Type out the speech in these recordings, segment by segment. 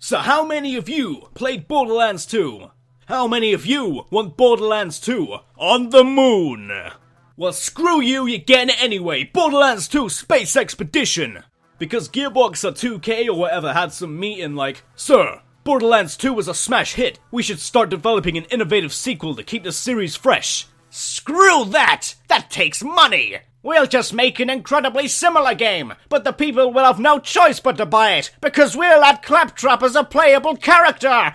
So how many of you played Borderlands 2? How many of you want Borderlands 2 on the moon? Well, screw you, you're getting it anyway. Borderlands 2 Space Expedition! Because Gearbox or 2K or whatever had some meeting like, Sir, Borderlands 2 was a smash hit. We should start developing an innovative sequel to keep the series fresh. Screw that! That takes money! We'll just make an incredibly similar game, but the people will have no choice but to buy it, because we'll add Claptrap as a playable character!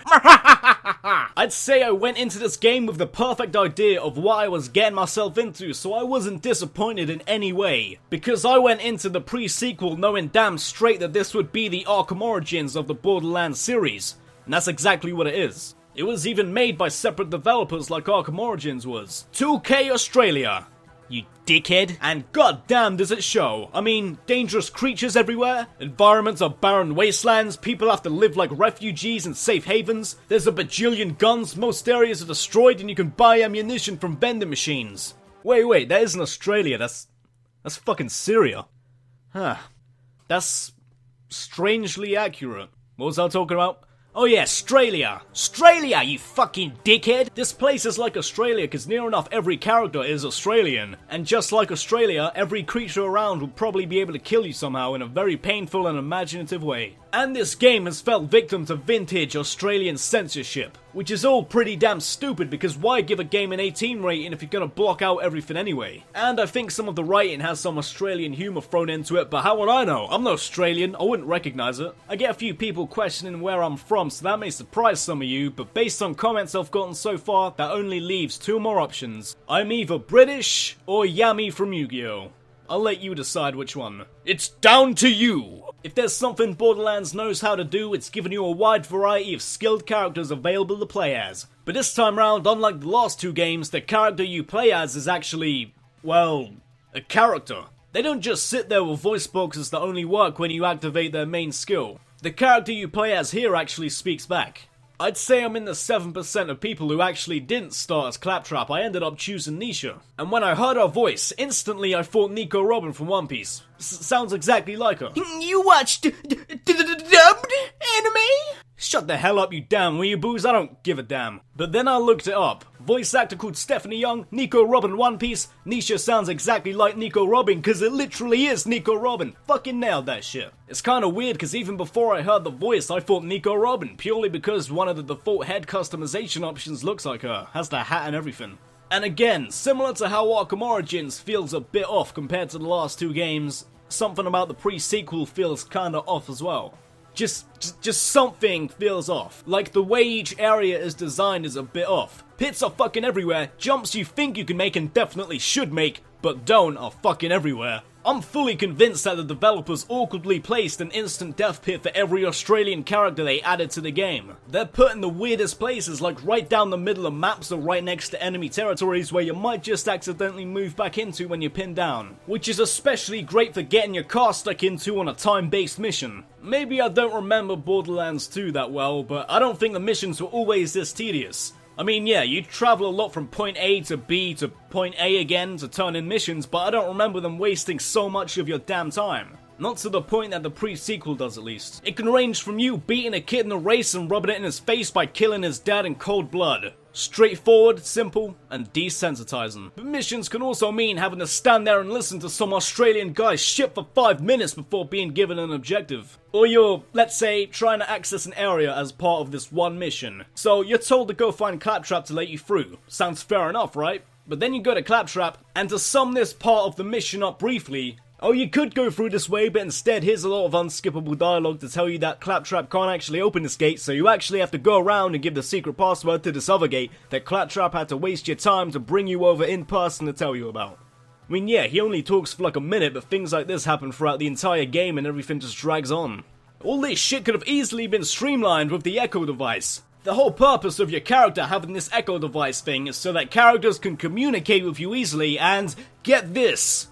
I'd say I went into this game with the perfect idea of what I was getting myself into, so I wasn't disappointed in any way. Because I went into the pre-sequel knowing damn straight that this would be the Arkham Origins of the Borderlands series. And that's exactly what it is. It was even made by separate developers like Arkham Origins was. 2K Australia. You dickhead. And goddamn does it show. I mean, dangerous creatures everywhere, environments are barren wastelands, people have to live like refugees in safe havens, there's a bajillion guns, most areas are destroyed, and you can buy ammunition from vending machines. Wait, that isn't Australia, that's fucking Syria. Huh. That's strangely accurate. What was I talking about? Oh yeah, Australia! Australia, you fucking dickhead! This place is like Australia because near enough every character is Australian. And just like Australia, every creature around will probably be able to kill you somehow in a very painful and imaginative way. And this game has fell victim to vintage Australian censorship. Which is all pretty damn stupid because why give a game an 18 rating if you're gonna block out everything anyway? And I think some of the writing has some Australian humour thrown into it, but how would I know? I'm not Australian, I wouldn't recognise it. I get a few people questioning where I'm from, so that may surprise some of you, but based on comments I've gotten so far, that only leaves two more options. I'm either British or Yami from Yu-Gi-Oh! I'll let you decide which one. It's down to you! If there's something Borderlands knows how to do, it's giving you a wide variety of skilled characters available to play as. But this time round, unlike the last two games, the character you play as is actually, well, a character. They don't just sit there with voice boxes that only work when you activate their main skill. The character you play as here actually speaks back. I'd say I'm in the 7% of people who actually didn't start as Claptrap. I ended up choosing Nisha. And when I heard her voice, instantly I thought Nico Robin from One Piece. Sounds exactly like her. You watched dubbed anime? Shut the hell up, you damn weeaboos, I don't give a damn. But then I looked it up. Voice actor called Stephanie Young, Nico Robin One Piece. Nisha sounds exactly like Nico Robin, cause it literally is Nico Robin. Fucking nailed that shit. It's kinda weird cause even before I heard the voice, I thought Nico Robin, purely because one of the default head customization options looks like her, has the hat and everything. And again, similar to how Arkham Origins feels a bit off compared to the last two games, something about the pre-sequel feels kinda off as well. Just something feels off. Like the way each area is designed is a bit off. Pits are fucking everywhere, jumps you think you can make and definitely should make, but don't, are fucking everywhere. I'm fully convinced that the developers awkwardly placed an instant death pit for every Australian character they added to the game. They're put in the weirdest places, like right down the middle of maps or right next to enemy territories where you might just accidentally move back into when you're pinned down. Which is especially great for getting your car stuck into on a time-based mission. Maybe I don't remember Borderlands 2 that well, but I don't think the missions were always this tedious. I mean, yeah, you travel a lot from point A to B to point A again to turn in missions, but I don't remember them wasting so much of your damn time. Not to the point that the pre-sequel does, at least. It can range from you beating a kid in a race and rubbing it in his face by killing his dad in cold blood. Straightforward, simple, and desensitizing. But missions can also mean having to stand there and listen to some Australian guy shit for 5 minutes before being given an objective. Or you're, let's say, trying to access an area as part of this one mission. So you're told to go find Claptrap to let you through. Sounds fair enough, right? But then you go to Claptrap, and to sum this part of the mission up briefly, oh, you could go through this way, but instead here's a lot of unskippable dialogue to tell you that Claptrap can't actually open this gate, so you actually have to go around and give the secret password to this other gate that Claptrap had to waste your time to bring you over in person to tell you about. I mean, yeah, he only talks for like a minute, but things like this happen throughout the entire game and everything just drags on. All this shit could have easily been streamlined with the Echo device. The whole purpose of your character having this Echo device thing is so that characters can communicate with you easily and, get this,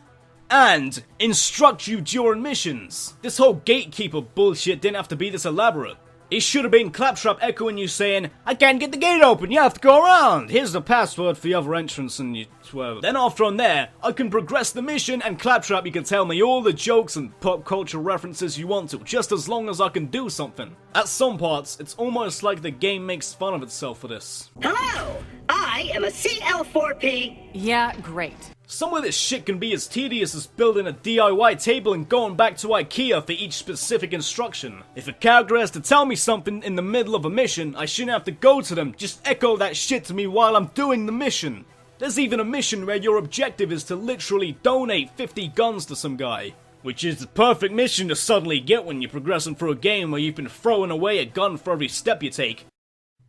and instruct you during missions. This whole gatekeeper bullshit didn't have to be this elaborate. It should have been Claptrap echoing you saying, I can't get the gate open, you have to go around. Here's the password for the other entrance and you swear. Then after I'm there, I can progress the mission and Claptrap you can tell me all the jokes and pop culture references you want to, just as long as I can do something. At some parts, it's almost like the game makes fun of itself for this. Hello, I am a CL4P. Yeah, great. Some of this shit can be as tedious as building a DIY table and going back to IKEA for each specific instruction. If a character has to tell me something in the middle of a mission, I shouldn't have to go to them, just echo that shit to me while I'm doing the mission. There's even a mission where your objective is to literally donate 50 guns to some guy. Which is the perfect mission to suddenly get when you're progressing through a game where you've been throwing away a gun for every step you take.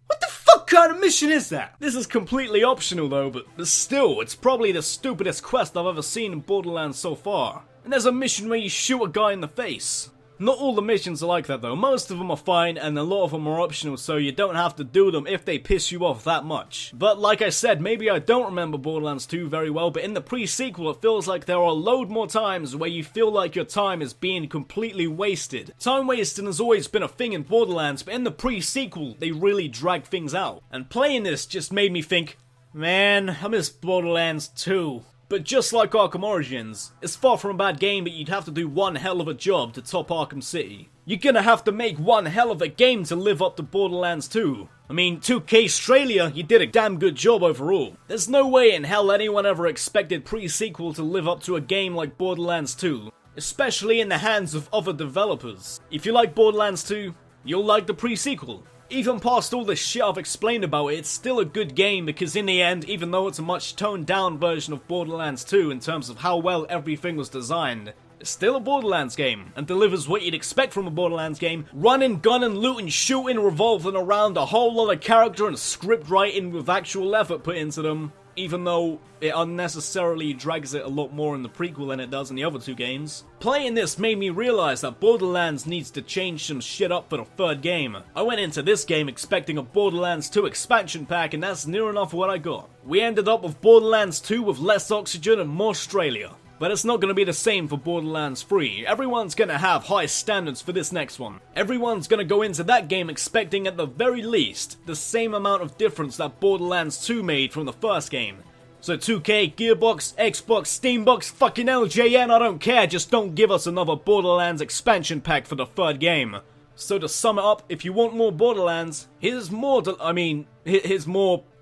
What the fuck kind of mission is that? This is completely optional though, but still, it's probably the stupidest quest I've ever seen in Borderlands so far. And there's a mission where you shoot a guy in the face. Not all the missions are like that though, most of them are fine and a lot of them are optional so you don't have to do them if they piss you off that much. But like I said, maybe I don't remember Borderlands 2 very well, but in the pre-sequel it feels like there are a load more times where you feel like your time is being completely wasted. Time wasting has always been a thing in Borderlands, but in the pre-sequel they really drag things out. And playing this just made me think, man, I miss Borderlands 2. But just like Arkham Origins, it's far from a bad game, but you'd have to do one hell of a job to top Arkham City. You're gonna have to make one hell of a game to live up to Borderlands 2. I mean, 2K Australia, you did a damn good job overall. There's no way in hell anyone ever expected pre-sequel to live up to a game like Borderlands 2, especially in the hands of other developers. If you like Borderlands 2, you'll like the pre-sequel. Even past all the shit I've explained about it, it's still a good game because in the end, even though it's a much toned down version of Borderlands 2 in terms of how well everything was designed, it's still a Borderlands game, and delivers what you'd expect from a Borderlands game, running, gunning, looting, shooting, revolving around a whole lot of character and script writing with actual effort put into them, even though it unnecessarily drags it a lot more in the prequel than it does in the other two games. Playing this made me realize that Borderlands needs to change some shit up for the third game. I went into this game expecting a Borderlands 2 expansion pack and that's near enough what I got. We ended up with Borderlands 2 with less oxygen and more Australia. But it's not going to be the same for Borderlands 3. Everyone's going to have high standards for this next one. Everyone's going to go into that game expecting at the very least the same amount of difference that Borderlands 2 made from the first game. So 2K, Gearbox, Xbox, Steambox, fucking LJN, I don't care, just don't give us another Borderlands expansion pack for the third game. So to sum it up, if you want more Borderlands, here's more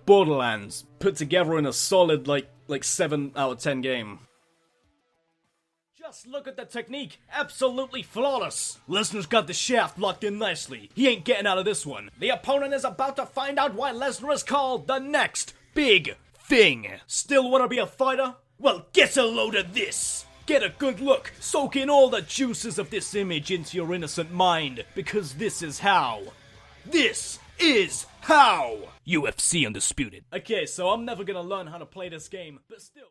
Borderlands put together in a solid like 7 out of 10 game. Just look at the technique, absolutely flawless. Lesnar's got the shaft locked in nicely. He ain't getting out of this one. The opponent is about to find out why Lesnar is called the next big thing. Still wanna be a fighter? Well, get a load of this. Get a good look, soak in all the juices of this image into your innocent mind, because this is how. This is how. UFC Undisputed. Okay, so I'm never gonna learn how to play this game, but still.